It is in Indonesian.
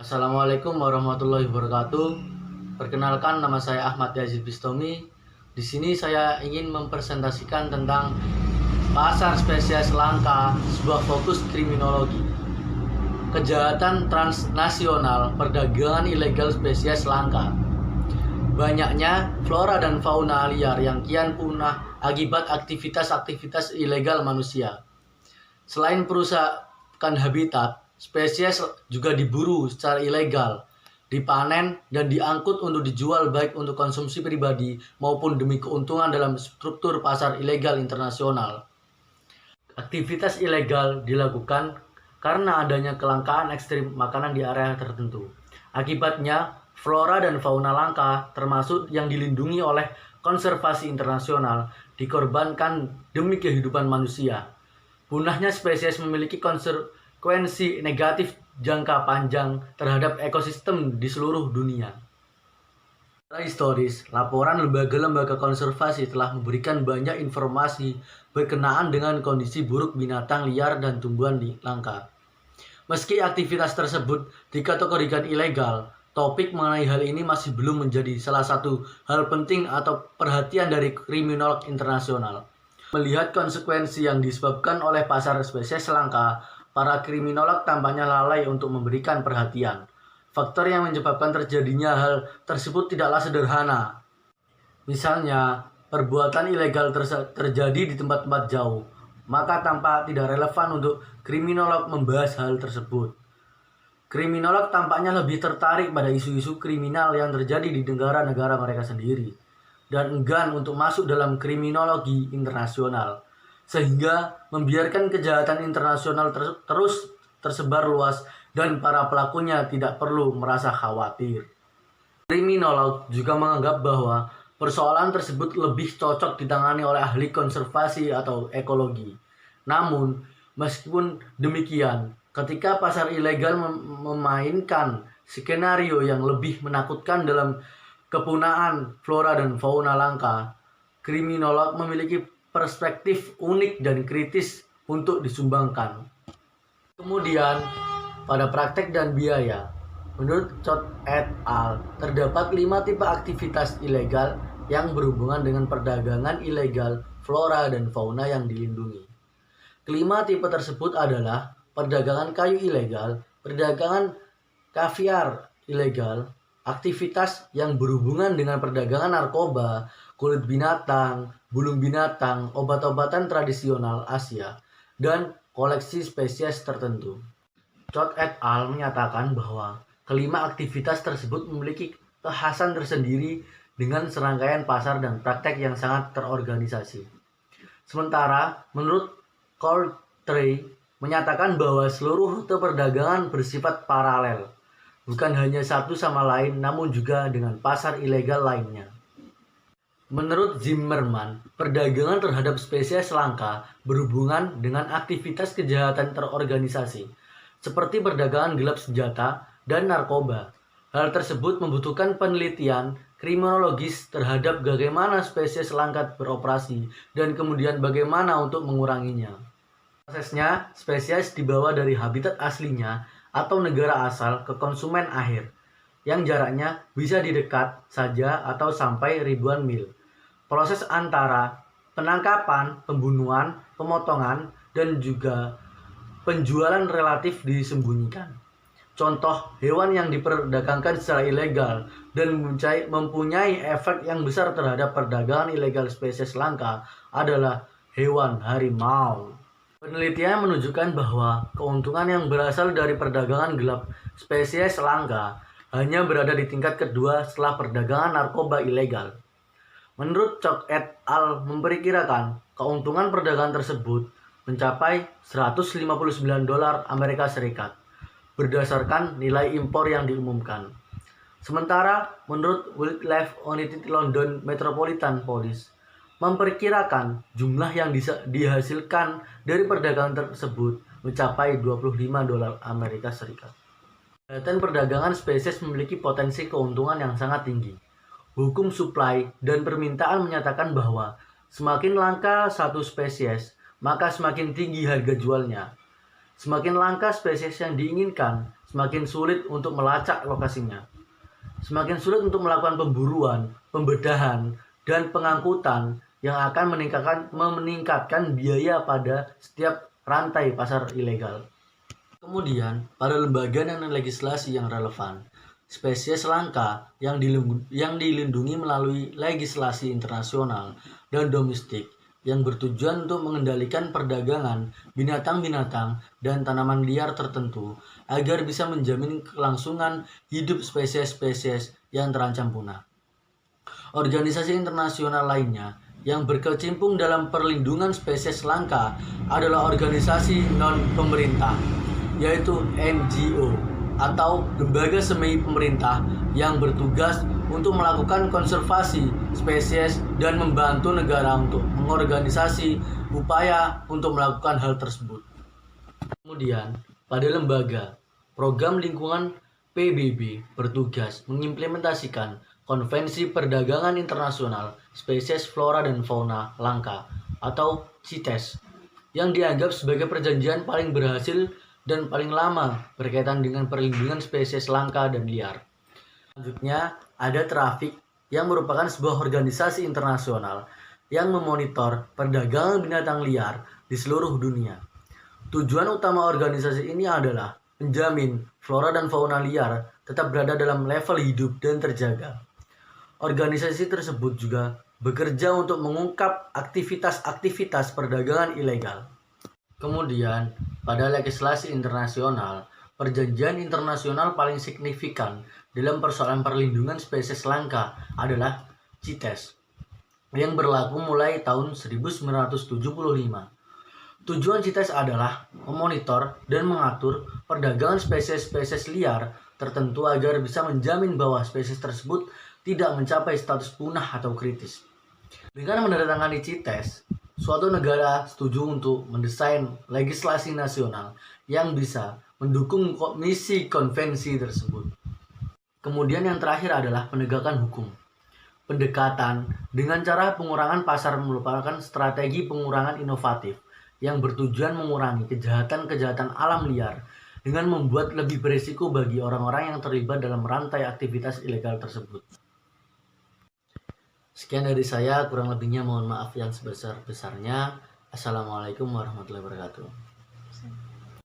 Assalamualaikum warahmatullahi wabarakatuh. Perkenalkan, nama saya Ahmad Yazid Bistomi. Di sini saya ingin mempresentasikan tentang pasar spesies langka, sebuah fokus kriminologi. Kejahatan transnasional, perdagangan ilegal spesies langka. Banyaknya flora dan fauna liar yang kian punah akibat aktivitas-aktivitas ilegal manusia. Selain perusakan habitat, spesies juga diburu secara ilegal, dipanen dan diangkut untuk dijual baik untuk konsumsi pribadi maupun demi keuntungan dalam struktur pasar ilegal internasional. Aktivitas ilegal dilakukan karena adanya kelangkaan ekstrim makanan di area tertentu. Akibatnya, flora dan fauna langka termasuk yang dilindungi oleh konservasi internasional dikorbankan demi kehidupan manusia. Punahnya spesies memiliki konsekuensi negatif jangka panjang terhadap ekosistem di seluruh dunia. Secara historis, laporan lembaga-lembaga konservasi telah memberikan banyak informasi berkenaan dengan kondisi buruk binatang liar dan tumbuhan langka. Meski aktivitas tersebut dikategorikan ilegal, topik mengenai hal ini masih belum menjadi salah satu hal penting atau perhatian dari kriminolog internasional. Melihat konsekuensi yang disebabkan oleh pasar spesies langka, para kriminolog tampaknya lalai untuk memberikan perhatian. Faktor yang menyebabkan terjadinya hal tersebut tidaklah sederhana. Misalnya, perbuatan ilegal terjadi di tempat-tempat jauh, maka tampak tidak relevan untuk kriminolog membahas hal tersebut. Kriminolog tampaknya lebih tertarik pada isu-isu kriminal yang terjadi di negara-negara mereka sendiri dan enggan untuk masuk dalam kriminologi internasional, sehingga membiarkan kejahatan internasional terus tersebar luas dan para pelakunya tidak perlu merasa khawatir. Kriminolog juga menganggap bahwa persoalan tersebut lebih cocok ditangani oleh ahli konservasi atau ekologi. Namun, meskipun demikian, ketika pasar ilegal memainkan skenario yang lebih menakutkan dalam kepunahan flora dan fauna langka, kriminolog memiliki perspektif unik dan kritis untuk disumbangkan. Kemudian, pada praktek dan biaya, menurut Chot et al., terdapat 5 tipe aktivitas ilegal yang berhubungan dengan perdagangan ilegal flora dan fauna yang dilindungi. Kelima tipe tersebut adalah perdagangan kayu ilegal, perdagangan kaviar ilegal, aktivitas yang berhubungan dengan perdagangan narkoba, kulit binatang, bulung binatang, obat-obatan tradisional Asia, dan koleksi spesies tertentu. Chot et al. Menyatakan bahwa kelima aktivitas tersebut memiliki kekhasan tersendiri dengan serangkaian pasar dan praktek yang sangat terorganisasi. Sementara, menurut Coltrane menyatakan bahwa seluruh rute perdagangan bersifat paralel, bukan hanya satu sama lain, namun juga dengan pasar ilegal lainnya. Menurut Zimmerman, perdagangan terhadap spesies langka berhubungan dengan aktivitas kejahatan terorganisasi, seperti perdagangan gelap senjata dan narkoba. Hal tersebut membutuhkan penelitian kriminologis terhadap bagaimana spesies langka beroperasi dan kemudian bagaimana untuk menguranginya. Prosesnya, spesies dibawa dari habitat aslinya atau negara asal ke konsumen akhir, yang jaraknya bisa didekat saja atau sampai ribuan mil. Proses antara penangkapan, pembunuhan, pemotongan, dan juga penjualan relatif disembunyikan. Contoh hewan yang diperdagangkan secara ilegal dan mempunyai efek yang besar terhadap perdagangan ilegal spesies langka adalah hewan harimau. Penelitian menunjukkan bahwa keuntungan yang berasal dari perdagangan gelap spesies langka hanya berada di tingkat kedua setelah perdagangan narkoba ilegal. Menurut Chot et al. Memperkirakan keuntungan perdagangan tersebut mencapai $159 Amerika Serikat berdasarkan nilai impor yang diumumkan. Sementara menurut Wildlife Unity London Metropolitan Police memperkirakan jumlah yang dihasilkan dari perdagangan tersebut mencapai $25 Amerika Serikat. Dan perdagangan spesies memiliki potensi keuntungan yang sangat tinggi. Hukum supply dan permintaan menyatakan bahwa semakin langka satu spesies, maka semakin tinggi harga jualnya. Semakin langka spesies yang diinginkan, semakin sulit untuk melacak lokasinya. Semakin sulit untuk melakukan pemburuan, pembedahan, dan pengangkutan yang akan meningkatkan biaya pada setiap rantai pasar ilegal. Kemudian, pada lembaga dan legislasi yang relevan, spesies langka yang dilindungi melalui legislasi internasional dan domestik yang bertujuan untuk mengendalikan perdagangan binatang-binatang dan tanaman liar tertentu agar bisa menjamin kelangsungan hidup spesies-spesies yang terancam punah. Organisasi internasional lainnya yang berkecimpung dalam perlindungan spesies langka adalah organisasi non-pemerintah, yaitu NGO atau lembaga semi pemerintah yang bertugas untuk melakukan konservasi spesies dan membantu negara untuk mengorganisasi upaya untuk melakukan hal tersebut. Kemudian, pada lembaga, program lingkungan PBB bertugas mengimplementasikan Konvensi Perdagangan Internasional Spesies Flora dan Fauna Langka atau CITES yang dianggap sebagai perjanjian paling berhasil dan paling lama berkaitan dengan perlindungan spesies langka dan liar. Selanjutnya, ada Traffic yang merupakan sebuah organisasi internasional yang memonitor perdagangan binatang liar di seluruh dunia. Tujuan utama organisasi ini adalah menjamin flora dan fauna liar tetap berada dalam level hidup dan terjaga. Organisasi tersebut juga bekerja untuk mengungkap aktivitas-aktivitas perdagangan ilegal. Kemudian, pada legislasi internasional, perjanjian internasional paling signifikan dalam persoalan perlindungan spesies langka adalah CITES yang berlaku mulai tahun 1975. Tujuan CITES adalah memonitor dan mengatur perdagangan spesies-spesies liar tertentu agar bisa menjamin bahwa spesies tersebut tidak mencapai status punah atau kritis. Dengan menandatangani CITES, suatu negara setuju untuk mendesain legislasi nasional yang bisa mendukung misi konvensi tersebut. Kemudian yang terakhir adalah penegakan hukum. Pendekatan dengan cara pengurangan pasar merupakan strategi pengurangan inovatif yang bertujuan mengurangi kejahatan-kejahatan alam liar dengan membuat lebih berisiko bagi orang-orang yang terlibat dalam rantai aktivitas ilegal tersebut. Sekian dari saya, kurang lebihnya mohon maaf yang sebesar-besarnya. Assalamualaikum warahmatullahi wabarakatuh.